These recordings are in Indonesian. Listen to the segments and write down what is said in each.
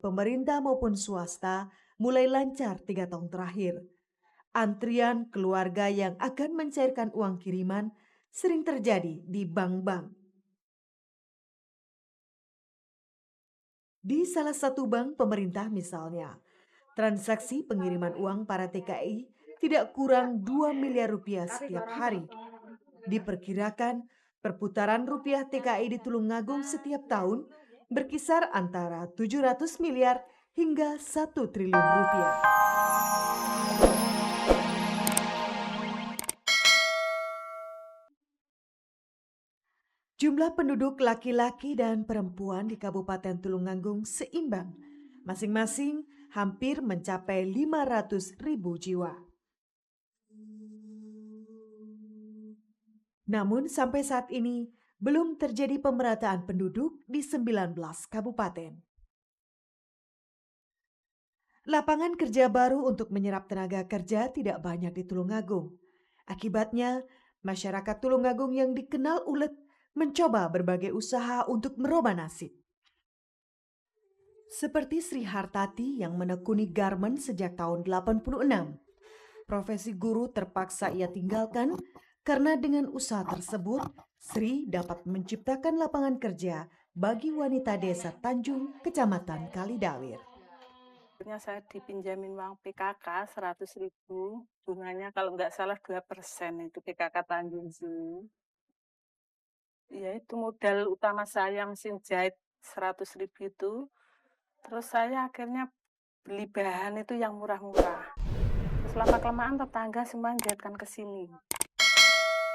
pemerintah maupun swasta, mulai lancar 3 tahun terakhir. Antrian keluarga yang akan mencairkan uang kiriman sering terjadi di bank-bank. Di salah satu bank pemerintah misalnya, transaksi pengiriman uang para TKI tidak kurang 2 miliar rupiah setiap hari. Diperkirakan perputaran rupiah TKI di Tulungagung setiap tahun berkisar antara 700 miliar hingga 1 triliun rupiah. Jumlah penduduk laki-laki dan perempuan di Kabupaten Tulungagung seimbang, masing-masing hampir mencapai 500.000 jiwa. Namun sampai saat ini belum terjadi pemerataan penduduk di 19 kabupaten. Lapangan kerja baru untuk menyerap tenaga kerja tidak banyak di Tulungagung. Akibatnya, masyarakat Tulungagung yang dikenal ulet mencoba berbagai usaha untuk merubah nasib. Seperti Sri Hartati yang menekuni garmen sejak tahun 86. Profesi guru terpaksa ia tinggalkan karena dengan usaha tersebut, Sri dapat menciptakan lapangan kerja bagi wanita desa Tanjung, Kecamatan Kalidawir. Saya dipinjamin uang PKK 100.000, bunganya kalau nggak salah 2% itu PKK Tanjung sini. Ya itu modal utama saya mesin jahit 100.000 itu. Terus saya akhirnya beli bahan itu yang murah-murah. Terus lama-kelamaan tetangga semua jahitkan ke sini.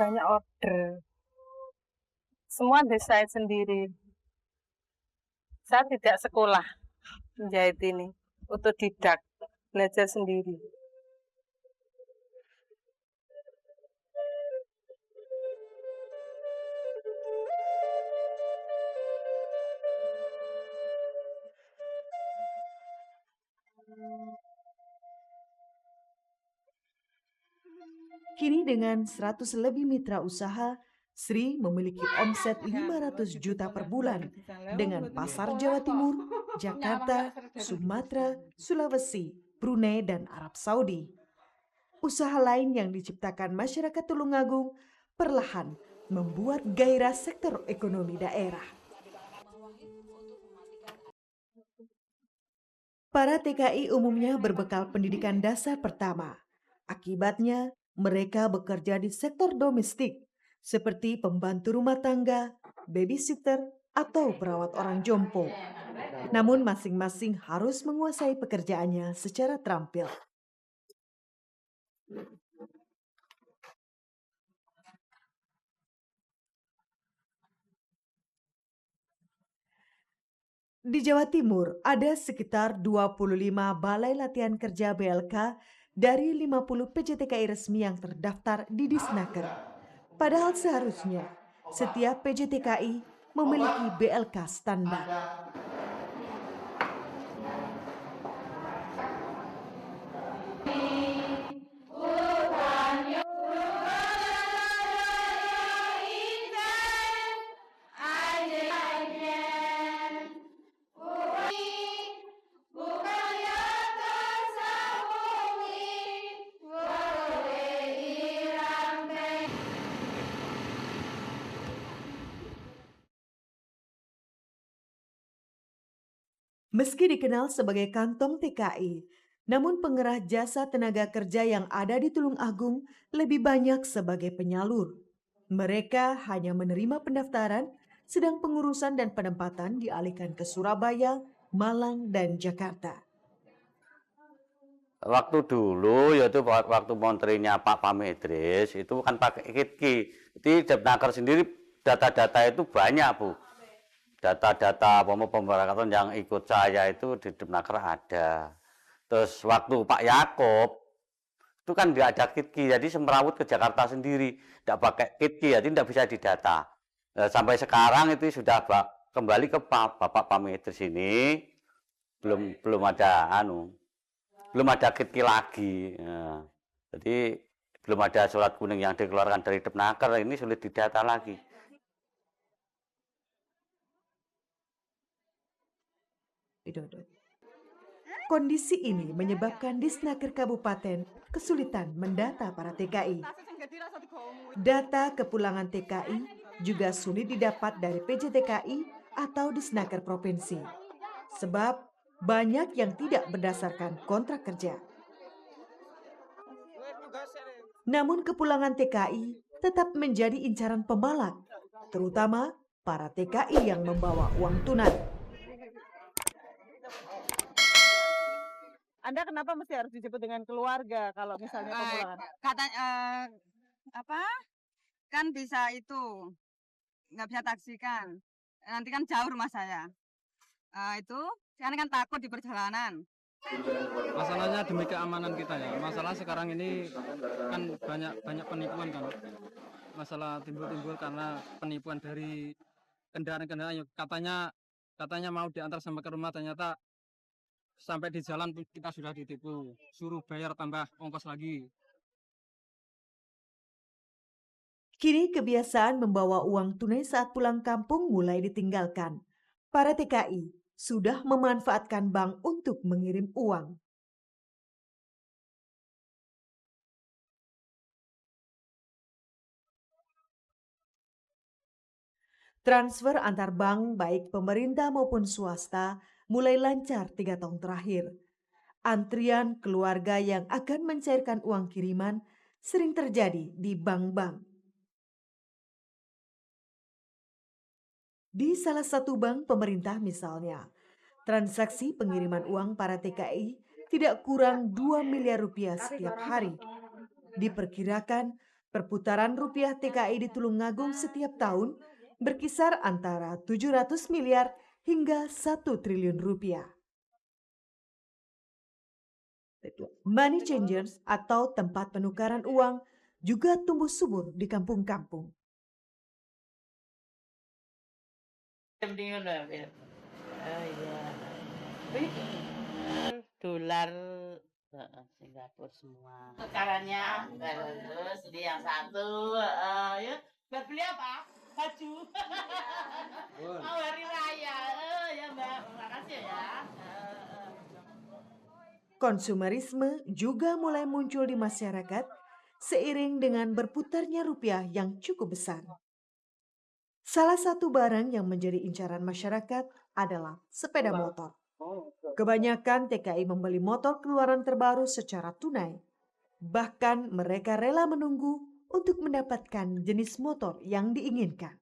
Banyak order. Semua desain sendiri. Saya tidak sekolah menjahit ini. Otodidak, belajar sendiri. Kini dengan 100 lebih mitra usaha, Sri memiliki omset 500 juta per bulan dengan pasar Jawa Timur, Jakarta, Sumatera, Sulawesi, Brunei, dan Arab Saudi. Usaha lain yang diciptakan masyarakat Tulungagung perlahan membuat gairah sektor ekonomi daerah. Para TKI umumnya berbekal pendidikan dasar pertama. Akibatnya, mereka bekerja di sektor domestik seperti pembantu rumah tangga, babysitter, atau perawat orang jompo. Namun masing-masing harus menguasai pekerjaannya secara terampil. Di Jawa Timur ada sekitar 25 balai latihan kerja BLK dari 50 PJTKI resmi yang terdaftar di Disnaker. Padahal seharusnya setiap PJTKI memiliki BLK standar. Meski dikenal sebagai kantong TKI, namun pengerah jasa tenaga kerja yang ada di Tulungagung lebih banyak sebagai penyalur. Mereka hanya menerima pendaftaran, sedang pengurusan dan penempatan dialihkan ke Surabaya, Malang, dan Jakarta. Waktu dulu yaitu waktu menterinya Pak Pamedris itu kan pakai KITKI. Di Depnaker sendiri data-data itu banyak, Bu. Data-data pemberangkatan yang ikut saya itu di Depnaker ada. Terus waktu Pak Yakob itu kan tidak ada KITKI, jadi semrawut ke Jakarta sendiri, tidak pakai KITKI, jadi tidak bisa didata. Sampai sekarang itu sudah kembali ke Bapak Pamedris ini belum ada belum ada KITKI lagi. Jadi belum ada surat kuning yang dikeluarkan dari Depnaker, ini sulit didata lagi. Kondisi ini menyebabkan Disnaker Kabupaten kesulitan mendata para TKI. Data kepulangan TKI juga sulit didapat dari PJTKI atau Disnaker Provinsi, sebab banyak yang tidak berdasarkan kontrak kerja. Namun kepulangan TKI tetap menjadi incaran pembalak, terutama para TKI yang membawa uang tunai. Anda kenapa mesti harus dijemput dengan keluarga kalau misalnya pemulangan? Kan bisa itu nggak bisa taksi kan, nanti kan jauh rumah saya. Itu kan takut di perjalanan. Masalahnya demi keamanan kita ya. Masalah sekarang ini kan banyak penipuan kan. Masalah timbul karena penipuan dari kendaraan-kendaraan yang katanya mau diantar sampai ke rumah, ternyata sampai di jalan kita sudah ditipu, suruh bayar tambah ongkos lagi. Kini kebiasaan membawa uang tunai saat pulang kampung mulai ditinggalkan. Para TKI sudah memanfaatkan bank untuk mengirim uang. Transfer antar bank baik pemerintah maupun swasta mulai lancar 3 tahun terakhir. Antrian keluarga yang akan mencairkan uang kiriman sering terjadi di bank-bank. Di salah satu bank pemerintah misalnya, transaksi pengiriman uang para TKI tidak kurang 2 miliar rupiah setiap hari. Diperkirakan perputaran rupiah TKI di Tulungagung setiap tahun berkisar antara 700 miliar hingga 1 triliun rupiah. Money changers atau tempat penukaran uang juga tumbuh subur di kampung-kampung. Dolar Singapura semua. Tukarannya nggak lulus, jadi yang satu ya buat beli apa? Baju. Mau hari raya, ya Mbak, makasih ya. Konsumerisme juga mulai muncul di masyarakat seiring dengan berputarnya rupiah yang cukup besar. Salah satu barang yang menjadi incaran masyarakat adalah sepeda motor. Kebanyakan TKI membeli motor keluaran terbaru secara tunai. Bahkan mereka rela menunggu untuk mendapatkan jenis motor yang diinginkan.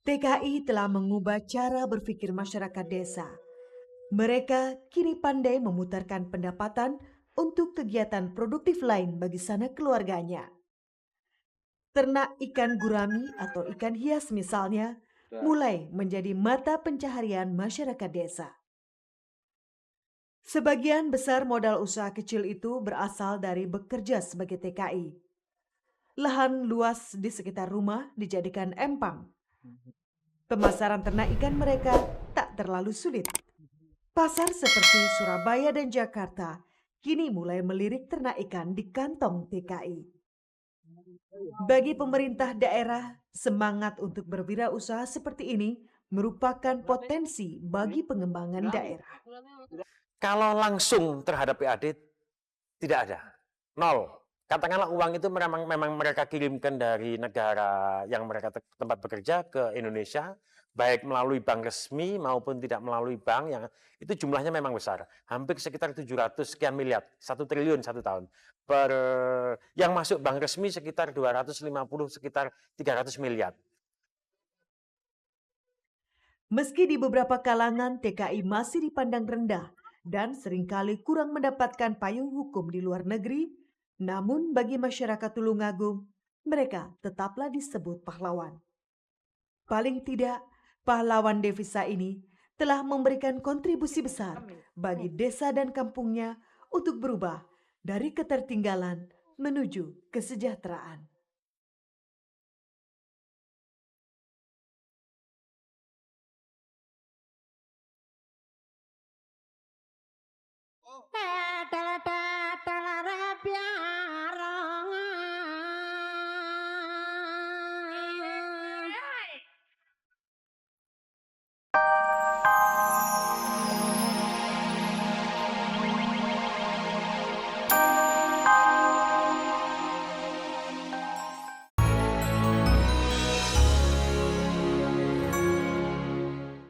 TKI telah mengubah cara berpikir masyarakat desa. Mereka kini pandai memutarkan pendapatan untuk kegiatan produktif lain bagi sanak keluarganya. Ternak ikan gurami atau ikan hias misalnya mulai menjadi mata pencaharian masyarakat desa. Sebagian besar modal usaha kecil itu berasal dari bekerja sebagai TKI. Lahan luas di sekitar rumah dijadikan empang. Pemasaran ternak ikan mereka tak terlalu sulit. Pasar seperti Surabaya dan Jakarta kini mulai melirik ternak ikan di kantong TKI. Bagi pemerintah daerah, semangat untuk berwirausaha seperti ini merupakan potensi bagi pengembangan daerah. Kalau langsung terhadap PAD tidak ada, nol. Katakanlah uang itu memang mereka kirimkan dari negara yang mereka tempat bekerja ke Indonesia, baik melalui bank resmi maupun tidak melalui bank, yang itu jumlahnya memang besar. Hampir sekitar 700 sekian miliar, 1 triliun satu tahun. Yang masuk bank resmi sekitar 250, sekitar 300 miliar. Meski di beberapa kalangan TKI masih dipandang rendah dan seringkali kurang mendapatkan payung hukum di luar negeri, namun bagi masyarakat Tulungagung, mereka tetaplah disebut pahlawan. Paling tidak, pahlawan devisa ini telah memberikan kontribusi besar bagi desa dan kampungnya untuk berubah dari ketertinggalan menuju kesejahteraan. Pak.